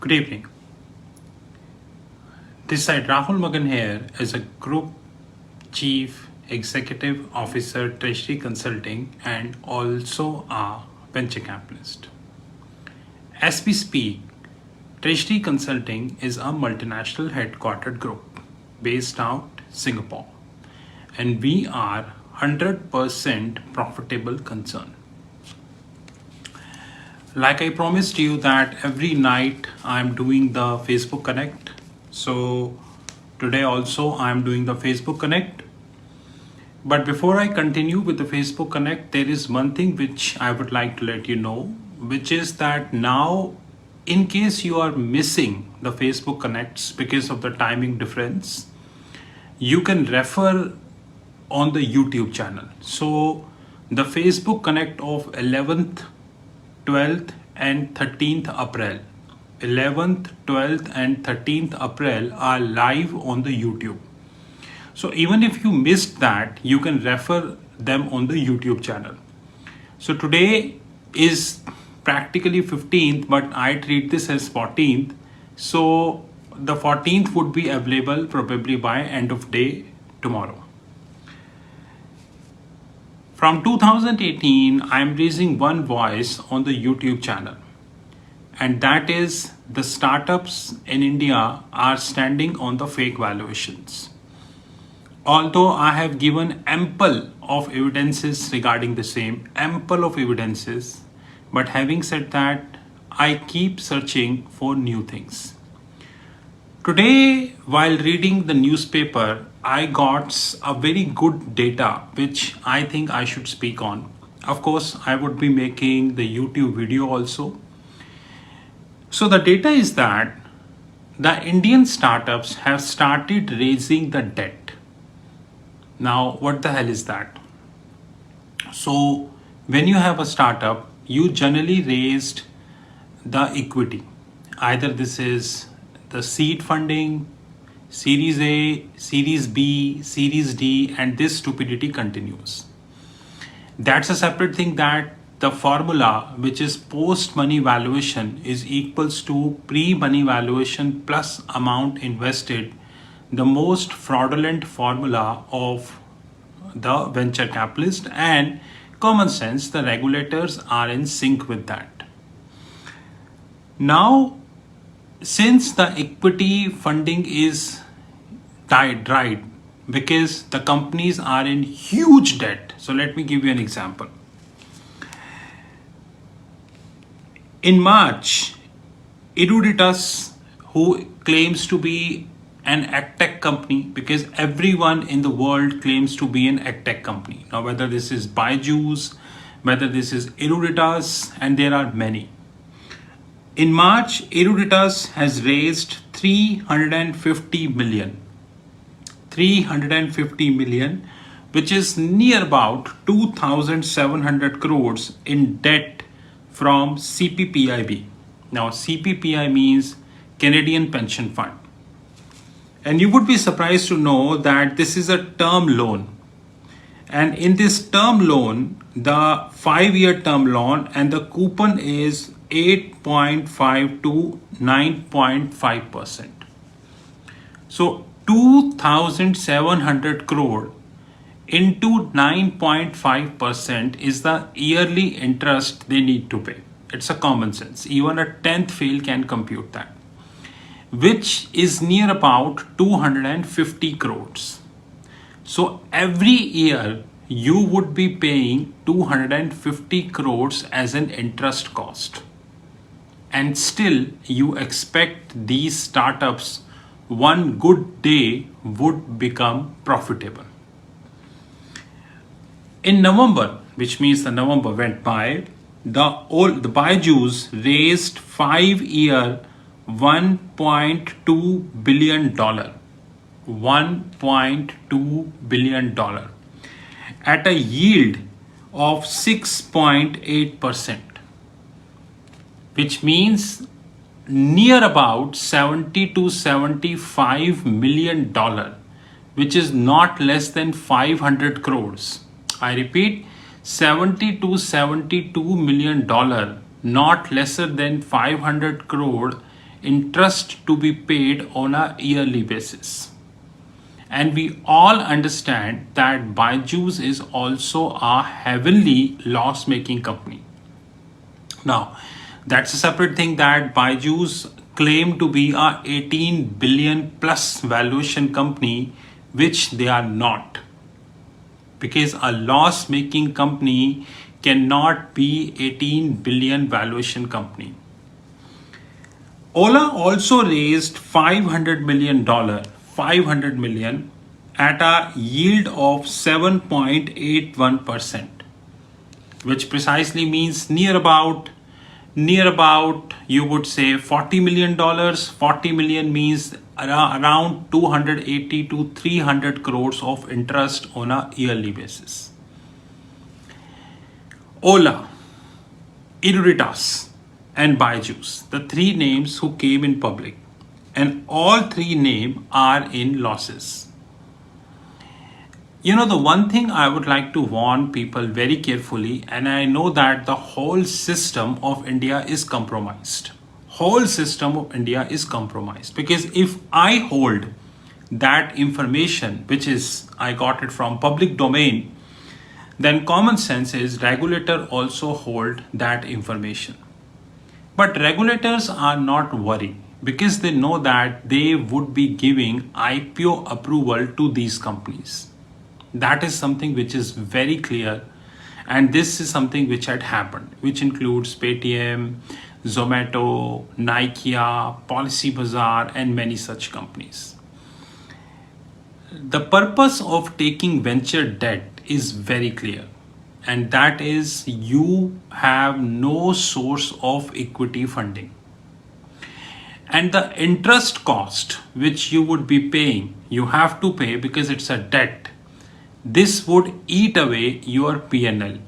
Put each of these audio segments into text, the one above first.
Good evening. This side Rahul Magan here as a Group Chief Executive Officer, Treasury Consulting, and also a venture capitalist. As we speak, Treasury Consulting is a multinational headquartered group based out Singapore, and we are 100% profitable concern. Like I promised you that every night I'm doing the Facebook Connect. So today also I'm doing the Facebook Connect. But before I continue with the Facebook Connect, there is one thing which I would like to let you know, which is that now, in case you are missing the Facebook Connects because of the timing difference, you can refer on the YouTube channel. So the Facebook Connect of 11th, 12th and 13th April. 11th, 12th and 13th April are live on the YouTube. So even if you missed that, you can refer them on the YouTube channel. So today is practically 15th, but I treat this as 14th. So the 14th would be available probably by end of day tomorrow. From 2018, I am raising one voice on the YouTube channel, and that is the startups in India are standing on the fake valuations. Although I have given ample of evidences regarding the same, ample of evidences, but having said that, I keep searching for new things. Today, while reading the newspaper, I got a very good data which I think I should speak on. Of course, I would be making the YouTube video also. So the data is that the Indian startups have started raising the debt. Now, what the hell is that? So when you have a startup, you generally raised the equity. Either this is the seed funding, Series A, Series B, Series D, and this stupidity continues. That's a separate thing, that the formula, which is post-money valuation, is equals to pre-money valuation plus amount invested, the most fraudulent formula of the venture capitalist, and common sense, the regulators are in sync with that. Now, since the equity funding is dried because the companies are in huge debt. So let me give you an example. In March, Eruditus, who claims to be an agtech company, because everyone in the world claims to be an agtech company. Now, whether this is Byju's, whether this is Eruditus, and there are many. In March, Eruditus has raised 350 million, which is near about 2,700 crores in debt from CPPIB. Now, CPPI means Canadian Pension Fund. And you would be surprised to know that this is a term loan. And in this term loan, the 5-year term loan, and the coupon is 8.5 to 9.5%. So 2,700 crore into 9.5% is the yearly interest they need to pay. It's a common sense. Even a 10th fail can compute that, which is near about 250 crores. So every year you would be paying 250 crores as an interest cost. And still you expect these startups one good day would become profitable. In November, which means the November went by, the Byju's raised 5-year $1.2 billion. $1.2 billion at a yield of 6.8%, which means near about 70 to 75 million dollar, which is not less than 500 crores. I repeat, 70 to 72 million dollar, not lesser than 500 crore, interest to be paid on a yearly basis. And we all understand that Byju's is also a heavily loss-making company. Now, that's a separate thing that Byju's claim to be a 18 billion plus valuation company, which they are not. Because a loss-making company cannot be 18 billion valuation company. Ola also raised $500 million, 500 million at a yield of 7.81%, which precisely means near about you would say $40 million. 40 million means around 280 to 300 crores of interest on a yearly basis. Ola, Inuritas and Byju's, the three names who came in public, and all three names are in losses. You know, the one thing I would like to warn people very carefully, and I know that the whole system of India is compromised. Whole system of India is compromised because if I hold that information, which is I got it from public domain, then common sense is regulator also hold that information. But regulators are not worried because they know that they would be giving IPO approval to these companies. That is something which is very clear, and this is something which had happened, which includes Paytm, Zomato, Nikia, Policy Bazaar, and many such companies. The purpose of taking venture debt is very clear, and that is you have no source of equity funding. And the interest cost which you would be paying, you have to pay because it's a debt. This would eat away your P&L,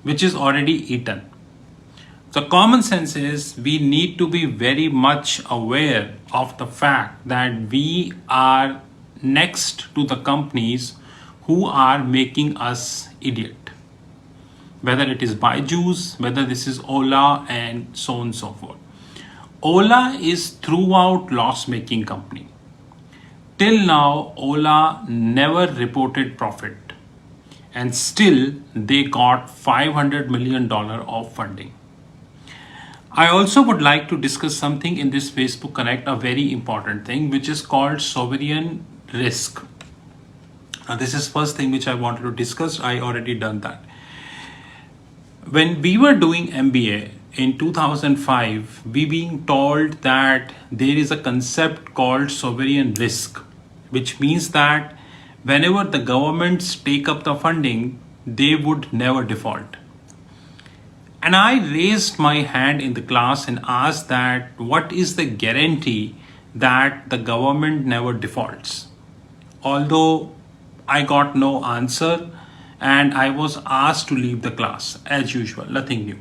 which is already eaten. So common sense is we need to be very much aware of the fact that we are next to the companies who are making us idiot. Whether it is Byju's, whether this is Ola, and so on and so forth. Ola is throughout loss-making company. Till now, Ola never reported profit, and still they got $500 million of funding. I also would like to discuss something in this Facebook Connect, a very important thing, which is called sovereign risk. Now, this is first thing which I wanted to discuss. I already done that. When we were doing MBA in 2005, we being told that there is a concept called sovereign risk, which means that whenever the governments take up the funding, they would never default. And I raised my hand in the class and asked that what is the guarantee that the government never defaults? Although I got no answer and I was asked to leave the class as usual, nothing new.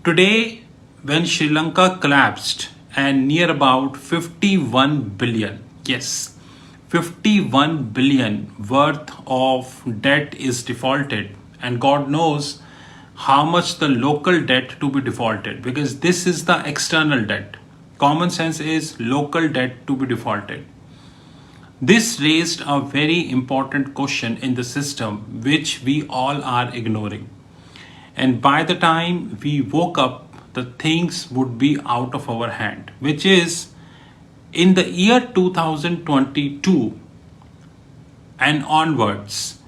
Today, when Sri Lanka collapsed and near about 51 billion, yes, 51 billion worth of debt is defaulted, and God knows how much the local debt to be defaulted, because this is the external debt. Common sense is local debt to be defaulted. This raised a very important question in the system which we all are ignoring. And by the time we woke up, the things would be out of our hand, which is in the year 2022 and onwards,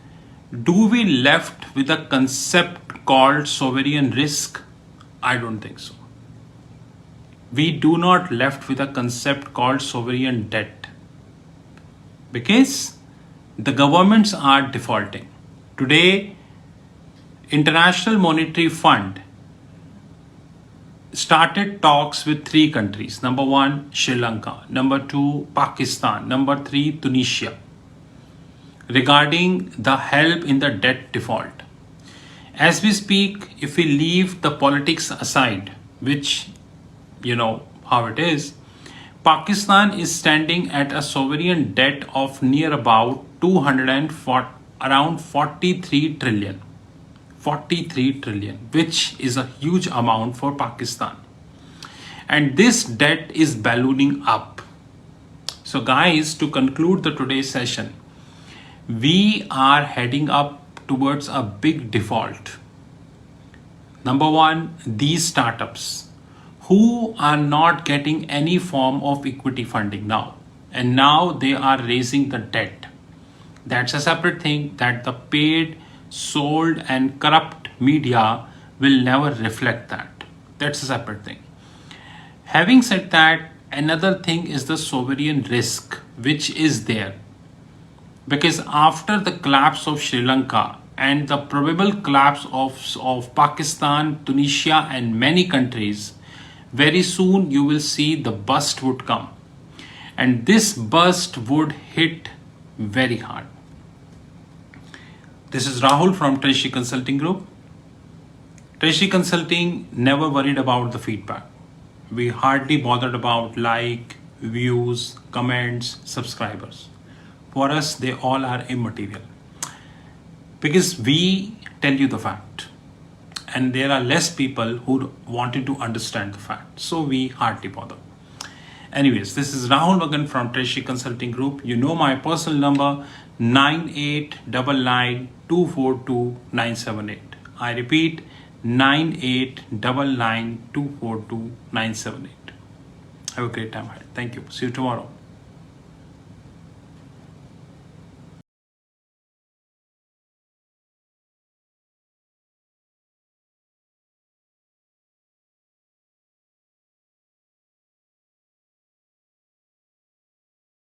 do we left with a concept called sovereign risk? I don't think so. We do not left with a concept called sovereign debt because the governments are defaulting. Today, International Monetary Fund started talks with three countries. Number one, Sri Lanka. Number two, Pakistan. Number three, Tunisia, regarding the help in the debt default. As we speak, if we leave the politics aside, which you know how it is, Pakistan is standing at a sovereign debt of near about around 43 trillion. 43 trillion, which is a huge amount for Pakistan. And this debt is ballooning up. So guys, to conclude the today's session, we are heading up towards a big default. Number one, these startups who are not getting any form of equity funding now, and now they are raising the debt. That's a separate thing that the paid, sold, and corrupt media will never reflect that. That's a separate thing. Having said that, another thing is the sovereign risk, which is there. Because after the collapse of Sri Lanka and the probable collapse of Pakistan, Tunisia, and many countries, very soon you will see the bust would come. And this bust would hit very hard. This is Rahul from Treasury Consulting Group. Treasury Consulting never worried about the feedback. We hardly bothered about like, views, comments, subscribers. For us, they all are immaterial. Because we tell you the fact. And there are less people who wanted to understand the fact. So we hardly bother. Anyways, this is Rahul Magan from Treasury Consulting Group. You know my personal number 9899242978. I repeat 9899242978. Have a great time ahead. Thank you. See you tomorrow.